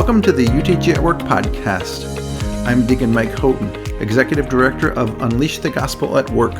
Welcome to the UTG at Work podcast. I'm Deacon Mike, Executive Director of Unleash the Gospel at Work,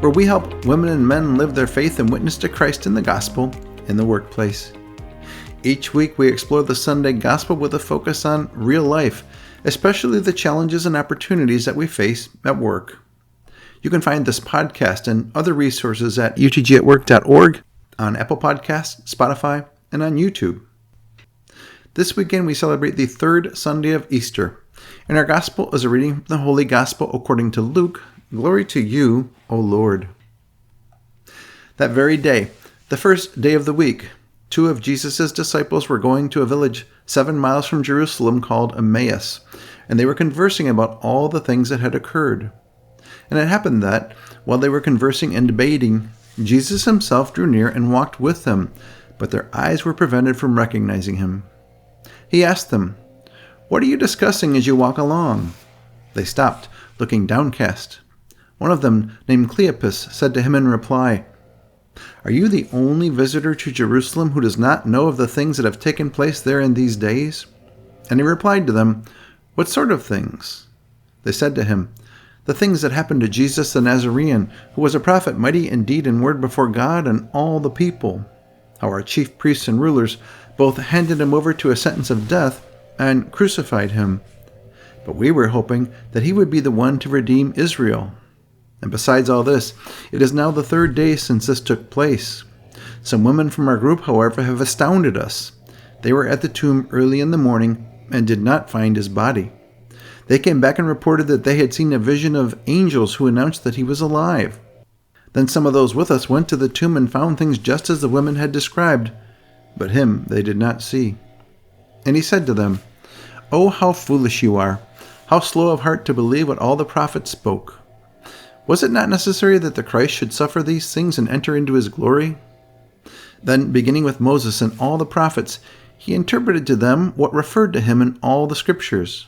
where we help women and men live their faith and witness to Christ in the gospel in the workplace. Each week we explore the Sunday gospel with a focus on real life, especially the challenges and opportunities that we face at work. You can find this podcast and other resources at utgatwork.org, on Apple Podcasts, Spotify, and on YouTube. This weekend we celebrate the third Sunday of Easter, and our gospel is a reading from the Holy Gospel according to Luke. Glory to you, O Lord. That very day, the first day of the week, two of Jesus' disciples were going to a village 7 miles from Jerusalem called Emmaus, and they were conversing about all the things that had occurred. And it happened that, while they were conversing and debating, Jesus himself drew near and walked with them, but their eyes were prevented from recognizing him. He asked them, "What are you discussing as you walk along?" They stopped, looking downcast. One of them, named Cleopas, said to him in reply, "Are you the only visitor to Jerusalem who does not know of the things that have taken place there in these days?" And he replied to them, "What sort of things?" They said to him, "The things that happened to Jesus the Nazarene, who was a prophet mighty in deed and word before God and all the people. How our chief priests and rulers both handed him over to a sentence of death and crucified him. But we were hoping that he would be the one to redeem Israel. And besides all this, it is now the third day since this took place. Some women from our group, however, have astounded us. They were at the tomb early in the morning and did not find his body. They came back and reported that they had seen a vision of angels who announced that he was alive. Then some of those with us went to the tomb and found things just as the women had described, but him they did not see." And he said to them, "Oh, how foolish you are! How slow of heart to believe what all the prophets spoke! Was it not necessary that the Christ should suffer these things and enter into his glory?" Then, beginning with Moses and all the prophets, he interpreted to them what referred to him in all the scriptures.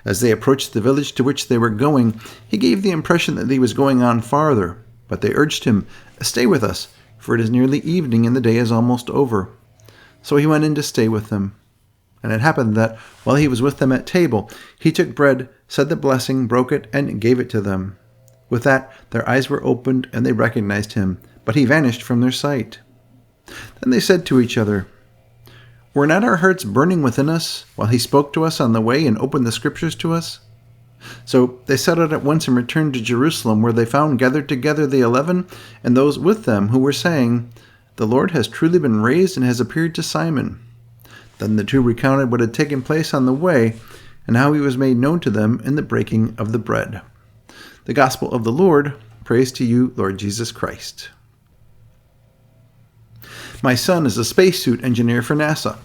As they approached the village to which they were going, he gave the impression that he was going on farther, but they urged him, "Stay with us, for it is nearly evening and the day is almost over." So he went in to stay with them. And it happened that, while he was with them at table, he took bread, said the blessing, broke it, and gave it to them. With that, their eyes were opened, and they recognized him, but he vanished from their sight. Then they said to each other, "Were not our hearts burning within us, while he spoke to us on the way and opened the scriptures to us?" So they set out at once and returned to Jerusalem, where they found gathered together the 11 and those with them who were saying, "The Lord has truly been raised and has appeared to Simon." Then the two recounted what had taken place on the way and how he was made known to them in the breaking of the bread. The Gospel of the Lord. Praise to you, Lord Jesus Christ. My son is a spacesuit engineer for NASA.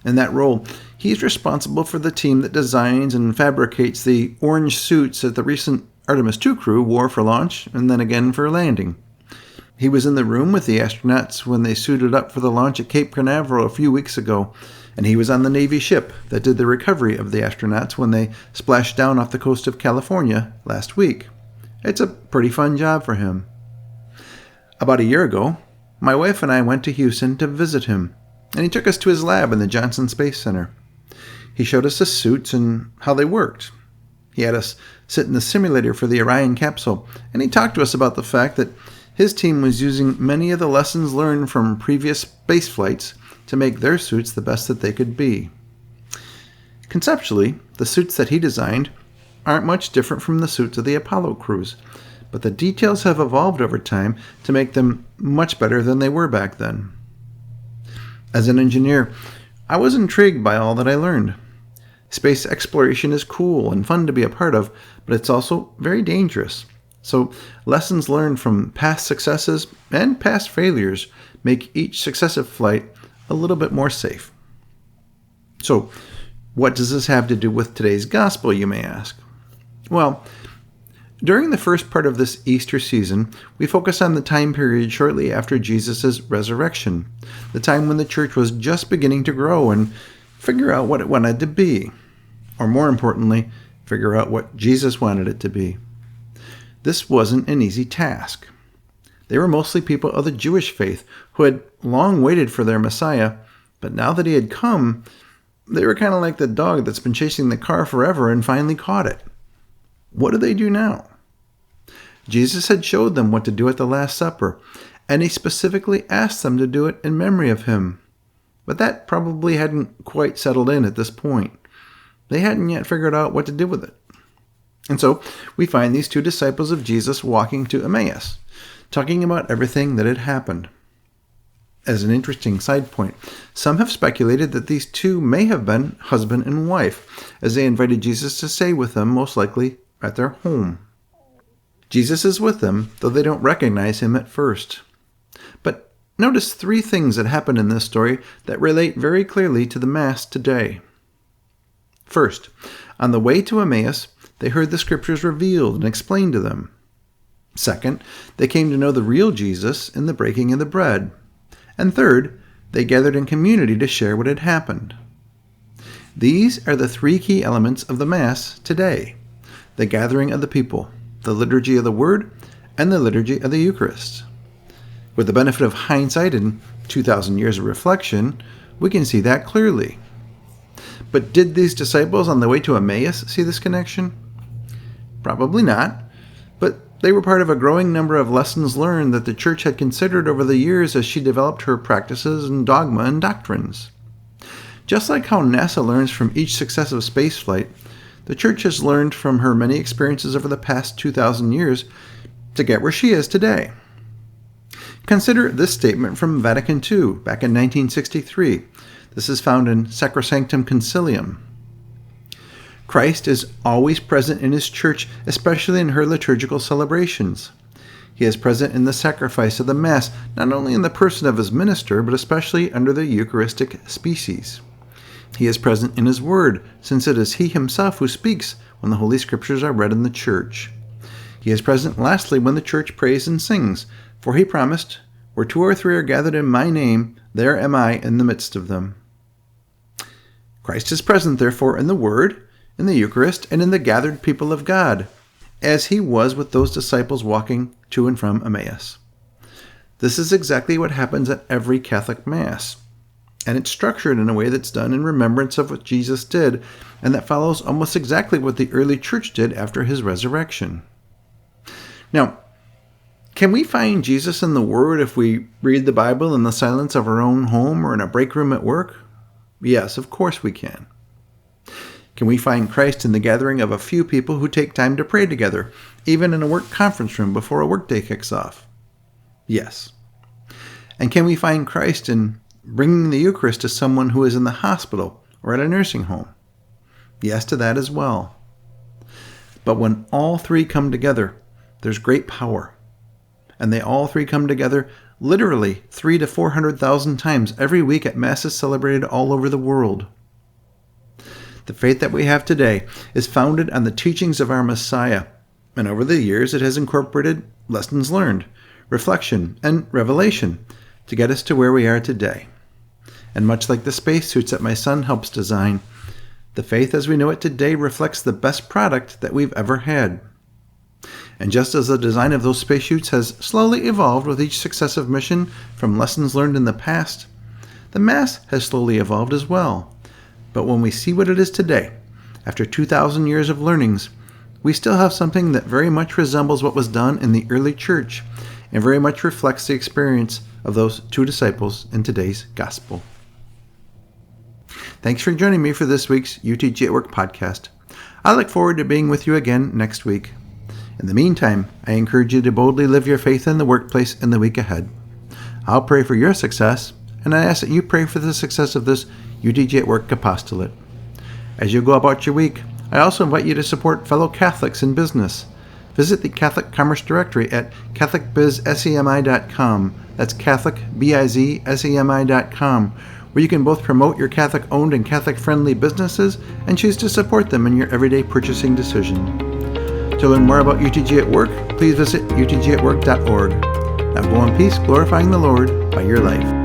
In that role, he's responsible for the team that designs and fabricates the orange suits that the recent Artemis 2 crew wore for launch and then again for landing. He was in the room with the astronauts when they suited up for the launch at Cape Canaveral a few weeks ago, and he was on the Navy ship that did the recovery of the astronauts when they splashed down off the coast of California last week. It's a pretty fun job for him. About a year ago, my wife and I went to Houston to visit him, and he took us to his lab in the Johnson Space Center. He showed us the suits and how they worked. He had us sit in the simulator for the Orion capsule, and he talked to us about the fact that his team was using many of the lessons learned from previous space flights to make their suits the best that they could be. Conceptually, the suits that he designed aren't much different from the suits of the Apollo crews, but the details have evolved over time to make them much better than they were back then. As an engineer, I was intrigued by all that I learned. Space exploration is cool and fun to be a part of, but it's also very dangerous. So lessons learned from past successes and past failures make each successive flight a little bit more safe. So, what does this have to do with today's gospel, you may ask? Well, during the first part of this Easter season, we focus on the time period shortly after Jesus' resurrection, the time when the church was just beginning to grow and figure out what it wanted to be, or more importantly, figure out what Jesus wanted it to be. This wasn't an easy task. They were mostly people of the Jewish faith who had long waited for their Messiah, but now that he had come, They were kind of like the dog that's been chasing the car forever and finally caught it. What do they do now? Jesus had showed them what to do at the Last Supper, and he specifically asked them to do it in memory of him. But that probably hadn't quite settled in at this point. They hadn't yet figured out what to do with it. And so we find these two disciples of Jesus walking to Emmaus, talking about everything that had happened. As an interesting side point, some have speculated that these two may have been husband and wife, as they invited Jesus to stay with them, most likely at their home. Jesus is with them, though they don't recognize him at first. But notice three things that happen in this story that relate very clearly to the Mass today. First, on the way to Emmaus, they heard the Scriptures revealed and explained to them. Second, they came to know the real Jesus in the breaking of the bread. And third, they gathered in community to share what had happened. These are the three key elements of the Mass today: the gathering of the people, the liturgy of the Word, and the liturgy of the Eucharist. With the benefit of hindsight and 2,000 years of reflection, we can see that clearly. But did these disciples on the way to Emmaus see this connection? Probably not, but they were part of a growing number of lessons learned that the Church had considered over the years as she developed her practices and dogma and doctrines. Just like how NASA learns from each successive spaceflight, the Church has learned from her many experiences over the past 2,000 years to get where she is today. Consider this statement from Vatican II back in 1963. This is found in Sacrosanctum Concilium. Christ is always present in his Church, especially in her liturgical celebrations. He is present in the sacrifice of the Mass, not only in the person of his minister, but especially under the Eucharistic species. He is present in his Word, since it is he himself who speaks when the Holy Scriptures are read in the Church. He is present lastly when the Church prays and sings, for he promised, "Where 2 or 3 are gathered in my name, there am I in the midst of them." Christ is present, therefore, in the Word, in the Eucharist, and in the gathered people of God, as he was with those disciples walking to and from Emmaus. This is exactly what happens at every Catholic Mass, and it's structured in a way that's done in remembrance of what Jesus did, and that follows almost exactly what the early Church did after his resurrection. Now, can we find Jesus in the Word if we read the Bible in the silence of our own home or in a break room at work? Yes, of course we can. Can we find Christ in the gathering of a few people who take time to pray together, even in a work conference room before a workday kicks off? Yes. And can we find Christ in bringing the Eucharist to someone who is in the hospital or at a nursing home? Yes to that as well. But when all three come together, there's great power. And they all three come together literally 300,000 to 400,000 times every week at Masses celebrated all over the world. The faith that we have today is founded on the teachings of our Messiah, and over the years it has incorporated lessons learned, reflection, and revelation to get us to where we are today. And much like the spacesuits that my son helps design, the faith as we know it today reflects the best product that we've ever had. And just as the design of those spacesuits has slowly evolved with each successive mission from lessons learned in the past, the Mass has slowly evolved as well. But when we see what it is today, after 2,000 years of learnings, we still have something that very much resembles what was done in the early Church and very much reflects the experience of those two disciples in today's Gospel. Thanks for joining me for this week's UTG at Work podcast. I look forward to being with you again next week. In the meantime, I encourage you to boldly live your faith in the workplace in the week ahead. I'll pray for your success, and I ask that you pray for the success of this UTG at Work apostolate. As you go about your week, I also invite you to support fellow Catholics in business. Visit the Catholic Commerce Directory at catholicbizsemi.com. That's catholicbizsemi.com, where you can both promote your Catholic-owned and Catholic-friendly businesses and choose to support them in your everyday purchasing decision. To learn more about UTG at Work, please visit utgatwork.org. Now go in peace, glorifying the Lord by your life.